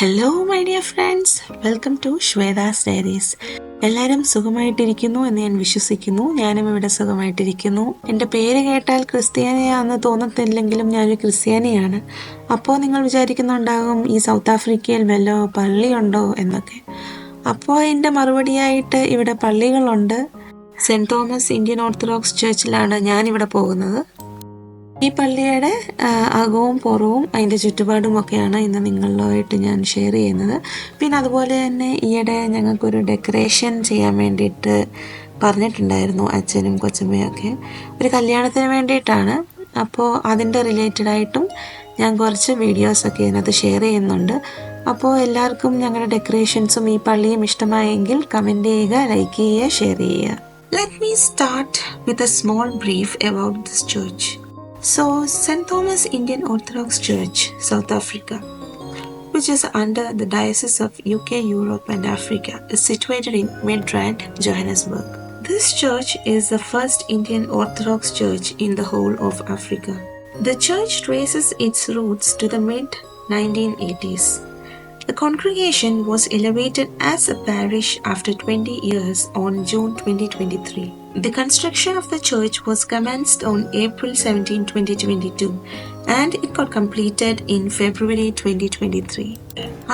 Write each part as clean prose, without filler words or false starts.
Hello my dear friends, welcome to Shweta's diaries. എല്ലാവരും സുഖമായിട്ടിരിക്കുന്നു എന്ന് ഞാൻ വിശ്വസിക്കുന്നു. ഞാനും ഇവിടെ സുഖമായിട്ടിരിക്കുന്നു. എൻ്റെ പേര് കേട്ടാൽ ക്രിസ്ത്യാനിയാണെന്ന് തോന്നത്തില്ലെങ്കിലും ഞാനൊരു ക്രിസ്ത്യാനിയാണ്. അപ്പോൾ നിങ്ങൾ വിചാരിക്കുന്നുണ്ടാകും ഈ സൗത്ത് ആഫ്രിക്കയിൽ വല്ല പള്ളിയുണ്ടോ എന്നൊക്കെ. അപ്പോൾ എൻ്റെ മറുപടിയായിട്ട് ഇവിടെ പള്ളികളുണ്ട്. സെൻറ് തോമസ് ഇന്ത്യൻ ഓർത്തഡോക്സ് ചർച്ചിലാണ് ഞാനിവിടെ പോകുന്നത്. ഈ പള്ളിയുടെ അകവും പുറവും അതിൻ്റെ ചുറ്റുപാടും ഒക്കെയാണ് ഇന്ന് നിങ്ങളുമായിട്ട് ഞാൻ ഷെയർ ചെയ്യുന്നത്. പിന്നെ അതുപോലെ തന്നെ ഈയിടെ ഞങ്ങൾക്കൊരു ഡെക്കറേഷൻ ചെയ്യാൻ വേണ്ടിയിട്ട് പറഞ്ഞിട്ടുണ്ടായിരുന്നു അച്ഛനും കൊച്ചമ്മയൊക്കെ. ഒരു കല്യാണത്തിന് വേണ്ടിയിട്ടാണ്. അപ്പോൾ അതിൻ്റെ റിലേറ്റഡായിട്ടും ഞാൻ കുറച്ച് വീഡിയോസൊക്കെ ഇതിനകത്ത് ഷെയർ ചെയ്യുന്നുണ്ട്. അപ്പോൾ എല്ലാവർക്കും ഞങ്ങളുടെ ഡെക്കറേഷൻസും ഈ പള്ളിയും ഇഷ്ടമായെങ്കിൽ കമൻറ്റ് ചെയ്യുക, ലൈക്ക് ചെയ്യുക, ഷെയർ ചെയ്യുക. Let me start with a small brief about this church. So, St. Thomas Indian Orthodox Church, South Africa, which is under the Diocese of UK, Europe and Africa, is situated in Midrand, Johannesburg. This church is the first Indian Orthodox church in the whole of Africa. The church traces its roots to the mid-1980s. The congregation was elevated as a parish after 20 years on June 2023. The construction of the church was commenced on April 17, 2022 and it got completed in February 2023.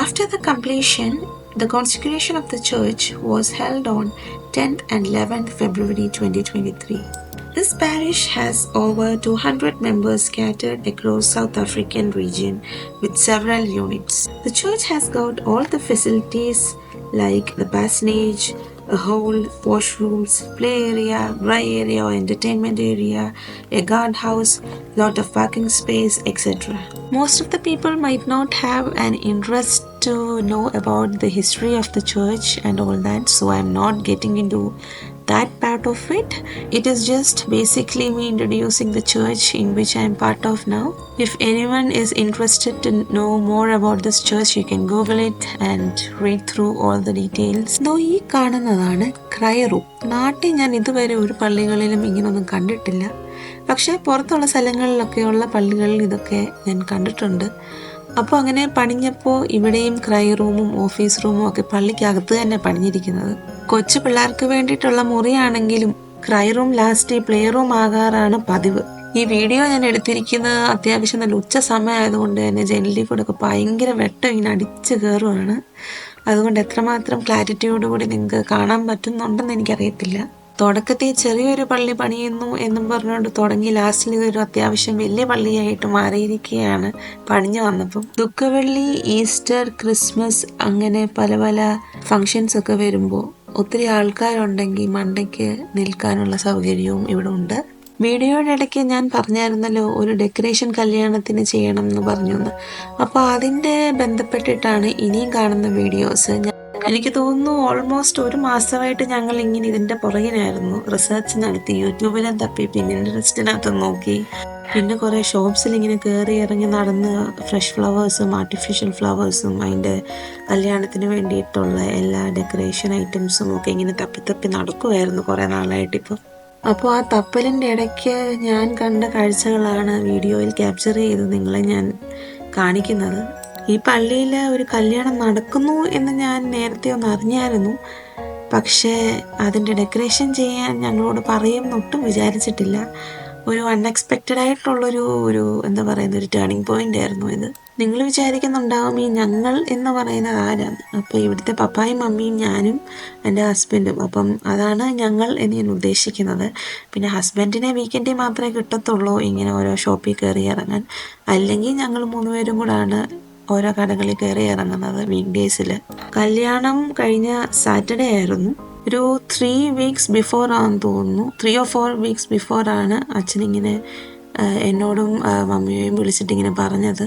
After the completion, the consecration of the church was held on 10th and 11th February 2023. This parish has over 200 members scattered across South African region with several units. The church has got all the facilities like the parsonage, a hall, washrooms, play area, dry area or entertainment area, a guardhouse, lot of parking space, etc. Most of the people might not have an interest to know about the history of the church and all that, so I'm not getting into that part of it. It is just basically me introducing the church in which I am part of now. If anyone is interested to know more about this church, you can Google it and read through all the details. ഈ കാണുന്നതാണ് cry room. നാട്ടിൽ ഞാൻ ഇതുവരെ ഒരു പള്ളികളിലും ഇങ്ങനൊന്നും കണ്ടിട്ടില്ല. പക്ഷേ പുറത്തുള്ള സ്ഥലങ്ങളിലൊക്കെയുള്ള പള്ളികളിൽ ഇതൊക്കെ ഞാൻ കണ്ടിട്ടുണ്ട്. അപ്പോൾ അങ്ങനെ പണിഞ്ഞപ്പോൾ ഇവിടെയും ക്രൈ റൂമും ഓഫീസ് റൂമും ഒക്കെ പള്ളിക്കകത്ത് തന്നെ പണിഞ്ഞിരിക്കുന്നത്. കൊച്ചു പിള്ളേർക്ക് വേണ്ടിയിട്ടുള്ള മുറിയാണെങ്കിലും cry room last play room ആകാറാണ് പതിവ്. ഈ വീഡിയോ ഞാൻ എടുത്തിരിക്കുന്നത് അത്യാവശ്യം നല്ല ഉച്ച സമയമായതുകൊണ്ട് തന്നെ ജനലിൽ കൂടെ ഒക്കെ ഭയങ്കര വെട്ടം ഇങ്ങനെ അടിച്ച് കയറുവാണ്. അതുകൊണ്ട് എത്രമാത്രം ക്ലാരിറ്റിയോടുകൂടി നിങ്ങൾക്ക് കാണാൻ പറ്റുന്നുണ്ടെന്ന് എനിക്കറിയത്തില്ല. തുടക്കത്തിൽ ചെറിയൊരു പള്ളി പണിയുന്നു എന്നും പറഞ്ഞുകൊണ്ട് തുടങ്ങി ലാസ്റ്റിൽ ഇതൊരു അത്യാവശ്യം വലിയ പള്ളിയായിട്ട് മാറിയിരിക്കുകയാണ് പണിഞ്ഞു വന്നപ്പം. ദുഃഖവെള്ളി, ഈസ്റ്റർ, ക്രിസ്മസ് അങ്ങനെ പല പല ഫങ്ഷൻസ് ഒക്കെ വരുമ്പോൾ ഒത്തിരി ആൾക്കാരുണ്ടെങ്കിൽ മണ്ടയ്ക്ക് നിൽക്കാനുള്ള സൗകര്യവും ഇവിടെ ഉണ്ട്. വീഡിയോയുടെ ഇടയ്ക്ക് ഞാൻ പറഞ്ഞായിരുന്നല്ലോ ഒരു ഡെക്കറേഷൻ കല്യാണത്തിന് ചെയ്യണം എന്ന് പറഞ്ഞു. അപ്പോൾ അതിൻ്റെ ബന്ധപ്പെട്ടിട്ടാണ് ഇനിയും കാണുന്ന വീഡിയോസ്. എനിക്ക് തോന്നുന്നു ഓൾമോസ്റ്റ് ഒരു മാസമായിട്ട് ഞങ്ങൾ ഇങ്ങനെ ഇതിൻ്റെ പുറകിനായിരുന്നു. റിസർച്ച് നടത്തി, യൂട്യൂബിലും തപ്പി, പിന്നെ ഇൻട്രസ്റ്റിനകത്ത് നോക്കി, പിന്നെ കുറേ ഷോപ്സിൽ ഇങ്ങനെ കയറി ഇറങ്ങി നടന്ന് ഫ്രഷ് ഫ്ലവേഴ്സും ആർട്ടിഫിഷ്യൽ ഫ്ലവേഴ്സും അതിൻ്റെ കല്യാണത്തിന് വേണ്ടിയിട്ടുള്ള എല്ലാ ഡെക്കറേഷൻ ഐറ്റംസും ഒക്കെ ഇങ്ങനെ തപ്പി നടക്കുമായിരുന്നു കുറേ നാളായിട്ടിപ്പോൾ. അപ്പോൾ ആ തപ്പലിൻ്റെ ഇടയ്ക്ക് ഞാൻ കണ്ട കാഴ്ചകളാണ് വീഡിയോയിൽ ക്യാപ്ചർ ചെയ്ത് നിങ്ങളെ ഞാൻ കാണിക്കുന്നത്. ഈ പള്ളിയിൽ ഒരു കല്യാണം നടക്കുന്നു എന്ന് ഞാൻ നേരത്തെ ഒന്ന് അറിഞ്ഞായിരുന്നു. പക്ഷേ അതിൻ്റെ ഡെക്കറേഷൻ ചെയ്യാൻ ഞങ്ങളോട് പറയുമെന്നൊട്ടും വിചാരിച്ചിട്ടില്ല. ഒരു അൺഎക്സ്പെക്റ്റഡ് ആയിട്ടുള്ളൊരു എന്താ പറയുന്ന ഒരു ടേണിംഗ് പോയിൻ്റ് ആയിരുന്നു ഇത്. നിങ്ങൾ വിചാരിക്കുന്നുണ്ടാവും ഈ ഞങ്ങൾ എന്ന് പറയുന്നത് ആരാണ്. അപ്പോൾ ഇവിടുത്തെ പപ്പായും മമ്മിയും ഞാനും എൻ്റെ ഹസ്ബൻഡും. അപ്പം അതാണ് ഞങ്ങൾ എന്ന് ഞാൻ ഉദ്ദേശിക്കുന്നത്. പിന്നെ ഹസ്ബൻഡിനെ വീക്കെൻഡിൽ മാത്രമേ കിട്ടത്തുള്ളൂ ഇങ്ങനെ ഓരോ ഷോപ്പിൽ കയറി ഇറങ്ങാൻ. അല്ലെങ്കിൽ ഞങ്ങൾ 3 പേരും കൂടാണ് ഓരോ കടകളിൽ കയറി ഇറങ്ങുന്നത് വീക്ക് ഡേയ്സിൽ. കല്യാണം കഴിഞ്ഞ സാറ്റർഡേ ആയിരുന്നു. ഒരു 3 weeks ബിഫോർ ആണെന്ന് തോന്നുന്നു. 3 or 4 weeks ബിഫോറാണ് അച്ഛനിങ്ങനെ എന്നോടും മമ്മിയെയും വിളിച്ചിട്ട് ഇങ്ങനെ പറഞ്ഞത്,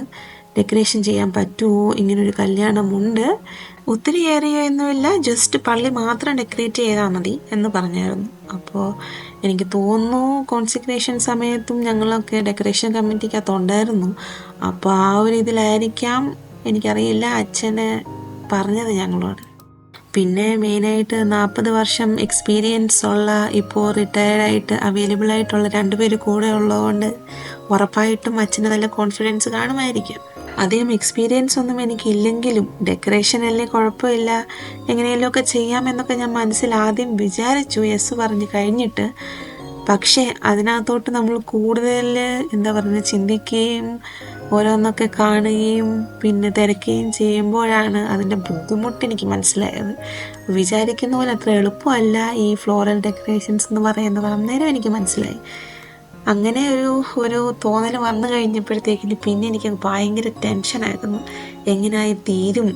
ഡെക്കറേഷൻ ചെയ്യാൻ പറ്റുമോ, ഇങ്ങനൊരു കല്യാണമുണ്ട്, ഒത്തിരി ഏരിയൊന്നുമില്ല, ജസ്റ്റ് പള്ളി മാത്രം ഡെക്കറേറ്റ് ചെയ്താൽ മതി എന്ന് പറഞ്ഞായിരുന്നു. അപ്പോൾ എനിക്ക് തോന്നുന്നു കോൺസെക്രേഷൻ സമയത്തും ഞങ്ങളൊക്കെ ഡെക്കറേഷൻ കമ്മിറ്റിക്കകത്തുണ്ടായിരുന്നു. അപ്പോൾ ആ ഒരു ഇതിലായിരിക്കാം, എനിക്കറിയില്ല, അച്ഛന് പറഞ്ഞത് ഞങ്ങളോട്. പിന്നെ മെയിനായിട്ട് 40 വർഷം എക്സ്പീരിയൻസ് ഉള്ള ഇപ്പോൾ റിട്ടയർഡായിട്ട് അവൈലബിൾ ആയിട്ടുള്ള 2 പേര് കൂടെ ഉള്ളതുകൊണ്ട് ഉറപ്പായിട്ടും അച്ഛന് നല്ല കോൺഫിഡൻസ് കാണുമായിരിക്കും. അധികം എക്സ്പീരിയൻസ് ഒന്നും എനിക്കില്ലെങ്കിലും ഡെക്കറേഷനല്ലേ, കുഴപ്പമില്ല, എങ്ങനെയെങ്കിലുമൊക്കെ ചെയ്യാമെന്നൊക്കെ ഞാൻ മനസ്സിൽ ആദ്യം വിചാരിച്ചു, യെസ് പറഞ്ഞ് കഴിഞ്ഞിട്ട്. പക്ഷേ അതിനകത്തോട്ട് നമ്മൾ കൂടുതൽ എന്താ പറയുക ചിന്തിക്കുകയും ഓരോന്നൊക്കെ കാണുകയും പിന്നെ തിരക്കുകയും ചെയ്യുമ്പോഴാണ് അതിൻ്റെ ബുദ്ധിമുട്ട് എനിക്ക് മനസ്സിലായത്. വിചാരിക്കുന്ന പോലെ അത്ര എളുപ്പമല്ല ഈ ഫ്ലോറൽ ഡെക്കറേഷൻസ് എന്ന് പറയുന്നത് അന്നേരം എനിക്ക് മനസ്സിലായി. അങ്ങനെ ഒരു തോന്നൽ വന്നു കഴിഞ്ഞപ്പോഴത്തേക്കിന് പിന്നെ എനിക്ക് ഭയങ്കര ടെൻഷനായിരുന്നു. എങ്ങനെയായി തീരും,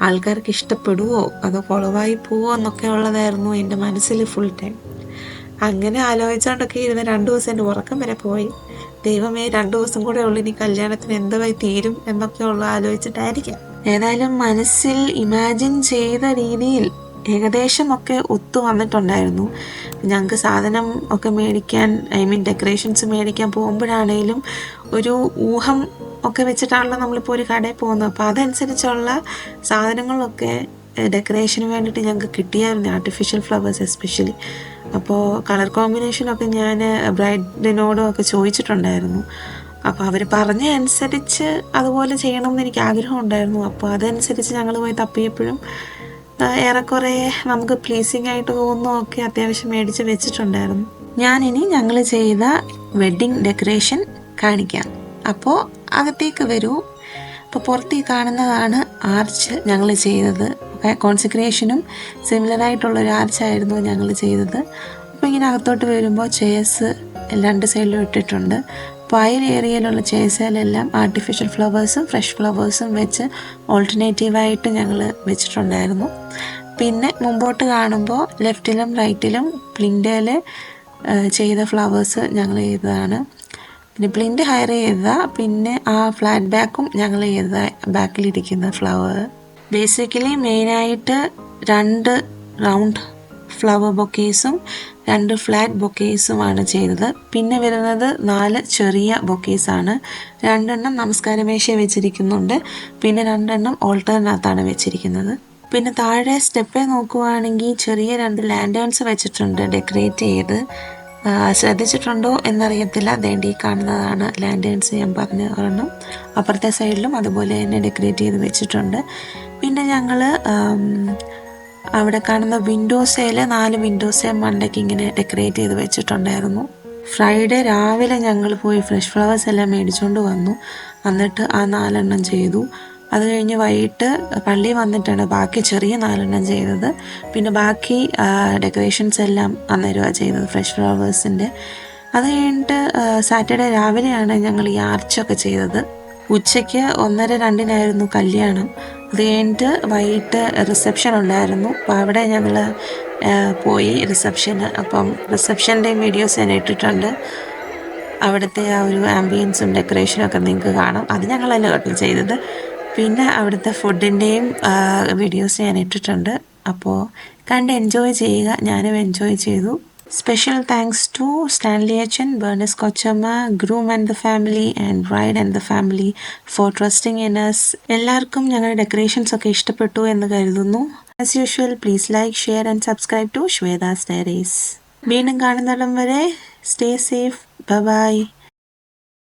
ആൾക്കാർക്ക് ഇഷ്ടപ്പെടുമോ അതോ കുളവായി പോവോ എന്നൊക്കെ ഉള്ളതായിരുന്നു എൻ്റെ മനസ്സിൽ ഫുൾ ടൈം. അങ്ങനെ ആലോചിച്ചുകൊണ്ടൊക്കെ ഇരുന്ന് 2 ദിവസം എൻ്റെ ഉറക്കം വരെ പോയി. ദൈവമേ, 2 ദിവസം കൂടെ ഉള്ളു ഇനി കല്യാണത്തിന് എന്തായി തീരും എന്നൊക്കെ ആലോചിച്ചിട്ടായിരിക്കാം. ഏതായാലും മനസ്സിൽ ഇമാജിൻ ചെയ്ത രീതിയിൽ ഏകദേശം ഒക്കെ ഒത്തു വന്നിട്ടുണ്ടായിരുന്നു. ഞങ്ങൾക്ക് സാധനം ഒക്കെ മേടിക്കാൻ, ഡെക്കറേഷൻസ് മേടിക്കാൻ പോകുമ്പോഴാണേലും ഒരു ഊഹം ഒക്കെ വെച്ചിട്ടാണല്ലോ നമ്മളിപ്പോൾ ഒരു കടയിൽ പോകുന്നത്. അപ്പോൾ അതനുസരിച്ചുള്ള സാധനങ്ങളൊക്കെ ഡെക്കറേഷന് വേണ്ടിയിട്ട് ഞങ്ങൾക്ക് കിട്ടിയായിരുന്നു, ആർട്ടിഫിഷ്യൽ ഫ്ലവേഴ്സ് എസ്പെഷ്യലി. അപ്പോൾ കളർ കോമ്പിനേഷനൊക്കെ ഞാൻ ബ്രൈഡിനോടും ഒക്കെ ചോദിച്ചിട്ടുണ്ടായിരുന്നു. അപ്പോൾ അവർ പറഞ്ഞ അനുസരിച്ച് അതുപോലെ ചെയ്യണമെന്ന് എനിക്ക് ആഗ്രഹം ഉണ്ടായിരുന്നു. അപ്പോൾ അതനുസരിച്ച് ഞങ്ങൾ പോയി തപ്പിയപ്പോഴും ഏറെക്കുറെ നമുക്ക് പ്ലീസിങ് ആയിട്ട് തോന്നുന്നതൊക്കെ അത്യാവശ്യം മേടിച്ച് വെച്ചിട്ടുണ്ടായിരുന്നു. ഞാനിനി ഞങ്ങൾ ചെയ്ത വെഡ്ഡിങ് ഡെക്കറേഷൻ കാണിക്കാം. അപ്പോൾ അകത്തേക്ക് വരൂ. അപ്പോൾ പുറത്ത് കാണുന്നതാണ് ആർച്ച് ഞങ്ങൾ ചെയ്തത്. കോൺസെക്രേഷനും സിമിലറായിട്ടുള്ളൊരു ആർച്ചായിരുന്നു ഞങ്ങൾ ചെയ്തത്. അപ്പോൾ ഇങ്ങനെ അകത്തോട്ട് വരുമ്പോൾ ചെയർസ് 2 സൈഡിലും ഇട്ടിട്ടുണ്ട്. അപ്പോൾ ആ ഏരിയയിലുള്ള ചെയർസിലെല്ലാം ആർട്ടിഫിഷ്യൽ ഫ്ലവേഴ്സും ഫ്രഷ് ഫ്ലവേഴ്സും വെച്ച് ഓൾട്ടർനേറ്റീവായിട്ട് ഞങ്ങൾ വെച്ചിട്ടുണ്ടായിരുന്നു. പിന്നെ മുമ്പോട്ട് കാണുമ്പോൾ ലെഫ്റ്റിലും റൈറ്റിലും പ്ലിൻറ്റേൽ ചെയ്ത ഫ്ലവേഴ്സ് ഞങ്ങൾ ചെയ്തതാണ്. പിന്നെ പ്ലിൻറ്റ് ഹയർ ചെയ്ത, പിന്നെ ആ ഫ്ലാറ്റ് ബാക്കും ഞങ്ങൾ ചെയ്ത ബാക്കിലിരിക്കുന്ന ഫ്ലവർ. ബേസിക്കലി മെയിനായിട്ട് 2 റൗണ്ട് ഫ്ലവർ ബൊക്കേസും 2 ഫ്ലാറ്റ് ബൊക്കേസുമാണ് ചെയ്തത്. പിന്നെ വരുന്നത് 4 ചെറിയ ബൊക്കേസാണ്. 2 എണ്ണം നമസ്കാരമേശ വെച്ചിരിക്കുന്നുണ്ട്, പിന്നെ 2 എണ്ണം ഓൾട്ടറിനകത്താണ് വെച്ചിരിക്കുന്നത്. പിന്നെ താഴെ സ്റ്റെപ്പേ നോക്കുവാണെങ്കിൽ ചെറിയ 2 ലാൻഡേൺസ് വെച്ചിട്ടുണ്ട് ഡെക്കറേറ്റ് ചെയ്ത്. ശ്രദ്ധിച്ചിട്ടുണ്ടോ എന്നറിയത്തില്ല, ഈ കാണുന്നതാണ് ലാൻഡേൺസ് ഞാൻ പറഞ്ഞ ഒരെണ്ണം. അപ്പുറത്തെ സൈഡിലും അതുപോലെ തന്നെ ഡെക്കറേറ്റ് ചെയ്ത് വെച്ചിട്ടുണ്ട്. പിന്നെ ഞങ്ങൾ അവിടെ കാണുന്ന വിൻഡോസേൽ 4 വിൻഡോസേ മണ്ടയ്ക്ക് ഇങ്ങനെ ഡെക്കറേറ്റ് ചെയ്ത് വെച്ചിട്ടുണ്ടായിരുന്നു. ഫ്രൈഡേ രാവിലെ ഞങ്ങൾ പോയി ഫ്രഷ് ഫ്ലവേഴ്സ് എല്ലാം മേടിച്ചുകൊണ്ട് വന്നു. എന്നിട്ട് ആ 4 എണ്ണം ചെയ്തു. അത് കഴിഞ്ഞ് വൈകിട്ട് പള്ളി വന്നിട്ടാണ് ബാക്കി ചെറിയ 4 എണ്ണം ചെയ്തത്. പിന്നെ ബാക്കി ഡെക്കറേഷൻസ് എല്ലാം അന്നേരമാണ് ചെയ്തത്, ഫ്രഷ് ഫ്ലവേഴ്സിൻ്റെ. അത് കഴിഞ്ഞിട്ട് സാറ്റർഡേ രാവിലെയാണ് ഞങ്ങൾ ഈ ആർച്ചൊക്കെ ചെയ്തത്. ഉച്ചയ്ക്ക് 1:30-2 കല്യാണം. അത് കഴിഞ്ഞിട്ട് വൈകിട്ട് റിസപ്ഷൻ ഉണ്ടായിരുന്നു. അപ്പോൾ അവിടെ ഞങ്ങൾ പോയി റിസപ്ഷന്. അപ്പം റിസപ്ഷൻ്റെയും വീഡിയോസ് ഞാൻ ഇട്ടിട്ടുണ്ട്. അവിടുത്തെ ആ ഒരു ആംബിയൻസും ഡെക്കറേഷനും ഒക്കെ നിങ്ങൾക്ക് കാണാം. അത് ഞങ്ങളല്ല കേട്ടോ ചെയ്തത്. പിന്നെ അവിടുത്തെ ഫുഡിൻ്റെയും വീഡിയോസ് ഞാൻ ഇട്ടിട്ടുണ്ട്. അപ്പോൾ കണ്ട് എൻജോയ് ചെയ്യുക. ഞാനും എൻജോയ് ചെയ്തു. Special thanks to Stanley Achan, Bernice Kochama, groom and the family and bride and the family for trusting in us. എല്ലാവർക്കും ഞങ്ങളുടെ ഡെക്കറേഷൻസ് ഒക്കെ ഇഷ്ടപ്പെട്ടു എന്ന് കരുതുന്നു. As usual, please like, share and subscribe to Shweda's Diaries. വീണ്ടും കാണുന്നിടം വരെ stay safe. Bye bye.